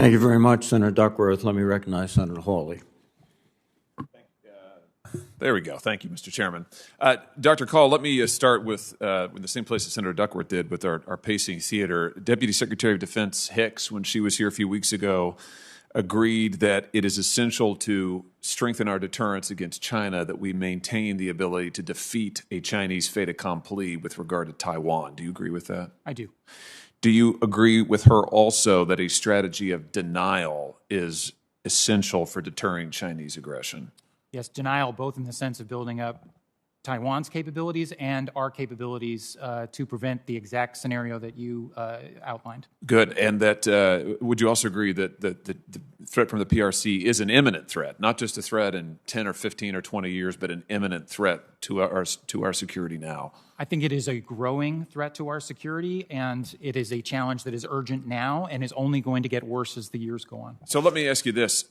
Thank you very much, Senator Duckworth. Let me recognize Senator Hawley. There we go. Thank you, Mr. Chairman. Dr. Kahl, let me start with the same place that Senator Duckworth did with our pacing theater. Deputy Secretary of Defense Hicks, when she was here a few weeks ago, agreed that it is essential to strengthen our deterrence against China that we maintain the ability to defeat a Chinese fait accompli with regard to Taiwan. Do you agree with that? I do. Do you agree with her also that a strategy of denial is essential for deterring Chinese aggression? Yes, denial, both in the sense of building up Taiwan's capabilities and our capabilities to prevent the exact scenario that you outlined. Good. And that would you also agree that the threat from the PRC is an imminent threat, not just a threat in 10 or 15 or 20 years, but an imminent threat to our security now? I think it is a growing threat to our security, and it is a challenge that is urgent now and is only going to get worse as the years go on. So let me ask you this.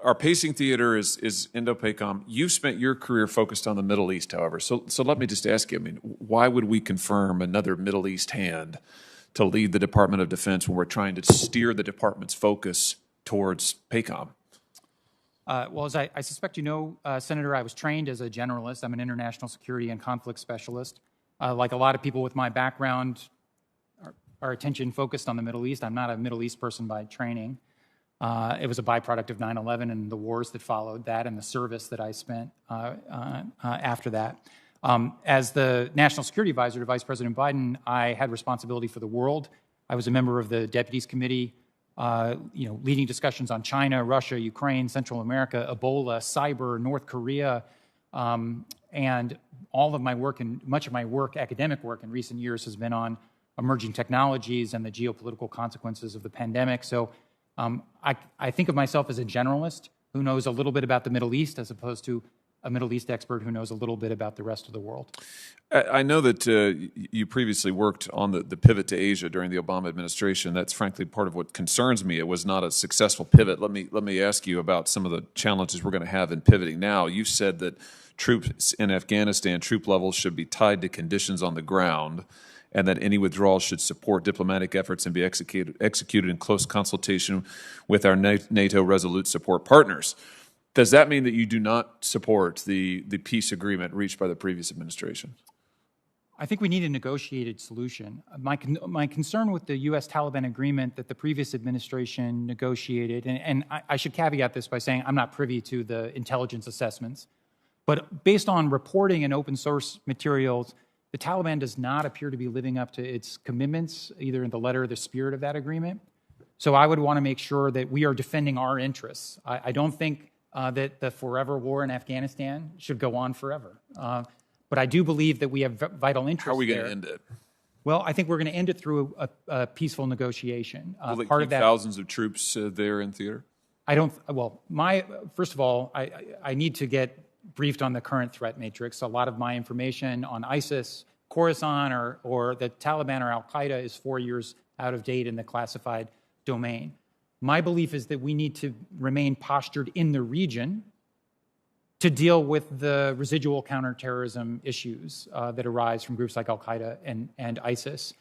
Our pacing theater is Indo-PACOM. You've spent your career focused on the Middle East, however. So let me just ask you, why would we confirm another Middle East hand to lead the Department of Defense when we're trying to steer the department's focus towards PACOM? Well, as I suspect you know, Senator, I was trained as a generalist. I'm an international security and conflict specialist. Like a lot of people with my background, our attention focused on the Middle East. I'm not a Middle East person by training. It was a byproduct of 9/11 and the wars that followed that and the service that I spent after that. As the National Security Advisor to Vice President Biden, I had responsibility for the world. I was a member of the Deputies Committee, leading discussions on China, Russia, Ukraine, Central America, Ebola, cyber, North Korea, and all of my work and much of my work, academic work in recent years, has been on emerging technologies and the geopolitical consequences of the pandemic. So I think of myself as a generalist who knows a little bit about the Middle East as opposed to a Middle East expert who knows a little bit about the rest of the world. I know that you previously worked on the pivot to Asia during the Obama administration. That's frankly part of what concerns me. It was not a successful pivot. Let me ask you about some of the challenges we're going to have in pivoting now. You said that troops in Afghanistan, troop levels should be tied to conditions on the ground, and that any withdrawals should support diplomatic efforts and be executed in close consultation with our NATO Resolute support partners. Does that mean that you do not support the peace agreement reached by the previous administration? I think we need a negotiated solution. My concern with the U.S.-Taliban agreement that the previous administration negotiated, and I should caveat this by saying I'm not privy to the intelligence assessments, but based on reporting and open source materials, the Taliban does not appear to be living up to its commitments, either in the letter or the spirit of that agreement. So I would want to make sure that we are defending our interests. I don't think that the forever war in Afghanistan should go on forever. But I do believe that we have vital interests. How are we going to end it? Well, I think we're going to end it through a peaceful negotiation. Will it keep thousands of troops there in theater? I don't. Well, first of all, I need to get briefed on the current threat matrix. A lot of my information on ISIS, Khorasan, or the Taliban or Al-Qaeda is 4 years out of date in the classified domain. My belief is that we need to remain postured in the region to deal with the residual counterterrorism issues that arise from groups like Al-Qaeda and ISIS.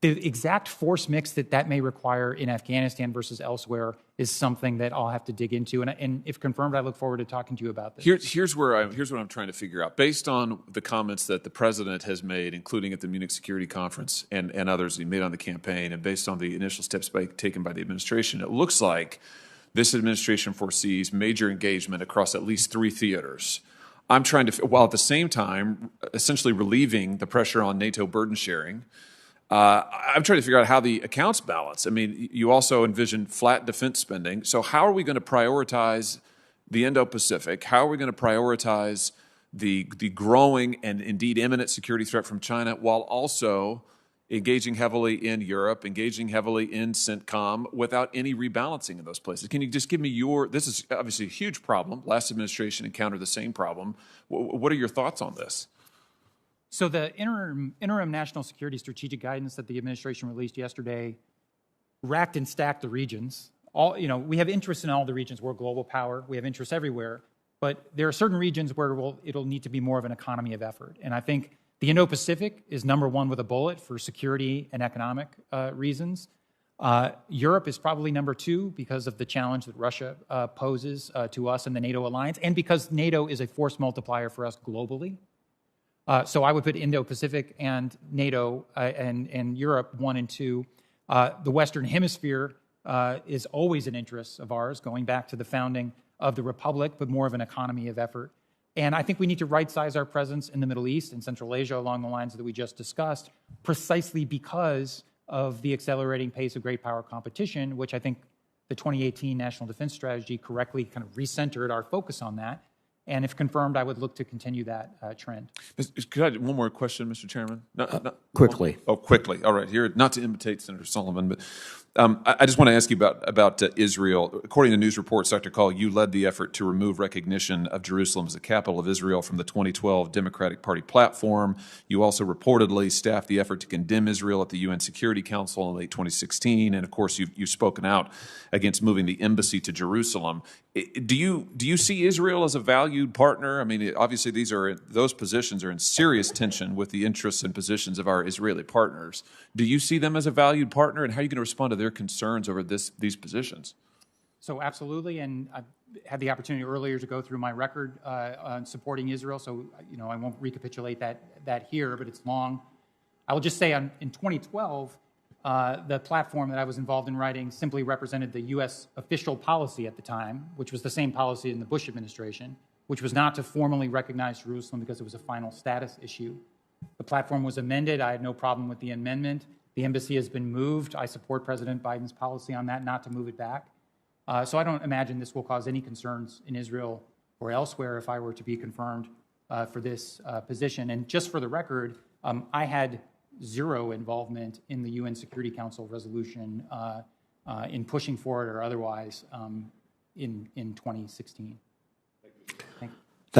The exact force mix that may require in Afghanistan versus elsewhere is something that I'll have to dig into. And if confirmed, I look forward to talking to you about this. Here's what I'm trying to figure out. Based on the comments that the president has made, including at the Munich Security Conference and others he made on the campaign, and based on the initial steps taken by the administration, it looks like this administration foresees major engagement across at least 3 theaters. I'm trying to, while at the same time essentially relieving the pressure on NATO burden sharing, I'm trying to figure out how the accounts balance. I mean, you also envision flat defense spending. So how are we going to prioritize the Indo-Pacific? How are we going to prioritize the growing and indeed imminent security threat from China while also engaging heavily in Europe, engaging heavily in CENTCOM without any rebalancing in those places? Can you just give me this is obviously a huge problem. Last administration encountered the same problem. What are your thoughts on this? So the interim national security strategic guidance that the administration released yesterday racked and stacked the regions. We have interests in all the regions. We're a global power. We have interests everywhere. But there are certain regions where it'll need to be more of an economy of effort. And I think the Indo-Pacific is number one with a bullet for security and economic reasons. Europe is probably number 2 because of the challenge that Russia poses to us in the NATO alliance, and because NATO is a force multiplier for us globally. So I would put Indo-Pacific and NATO and Europe 1 and 2. The Western Hemisphere is always an interest of ours, going back to the founding of the Republic, but more of an economy of effort. And I think we need to right-size our presence in the Middle East and Central Asia along the lines that we just discussed, precisely because of the accelerating pace of great power competition, which I think the 2018 National Defense Strategy correctly kind of recentered our focus on that. And if confirmed, I would look to continue that trend. Could I one more question, Mr. Chairman? Quickly. Quickly. All right. Here, not to imitate Senator Sullivan, but I just want to ask you about Israel. According to news reports, Dr. Kahl, you led the effort to remove recognition of Jerusalem as the capital of Israel from the 2012 Democratic Party platform. You also reportedly staffed the effort to condemn Israel at the UN Security Council in late 2016, and of course, you've spoken out against moving the embassy to Jerusalem. Do you see Israel as a valued partner? I mean, obviously, those positions are in serious tension with the interests and positions of our Israeli partners. Do you see them as a valued partner, and how are you going to respond to their concerns over these positions? So absolutely, and I had the opportunity earlier to go through my record on supporting Israel, so I won't recapitulate that here, but it's long. I will just say in 2012, the platform that I was involved in writing simply represented the U.S. official policy at the time, which was the same policy in the Bush administration, which was not to formally recognize Jerusalem because it was a final status issue. The platform was amended. I had no problem with the amendment. The embassy has been moved. I support President Biden's policy on that, not to move it back. So I don't imagine this will cause any concerns in Israel or elsewhere if I were to be confirmed for this position. And just for the record, I had zero involvement in the UN Security Council resolution in pushing for it or otherwise in 2016.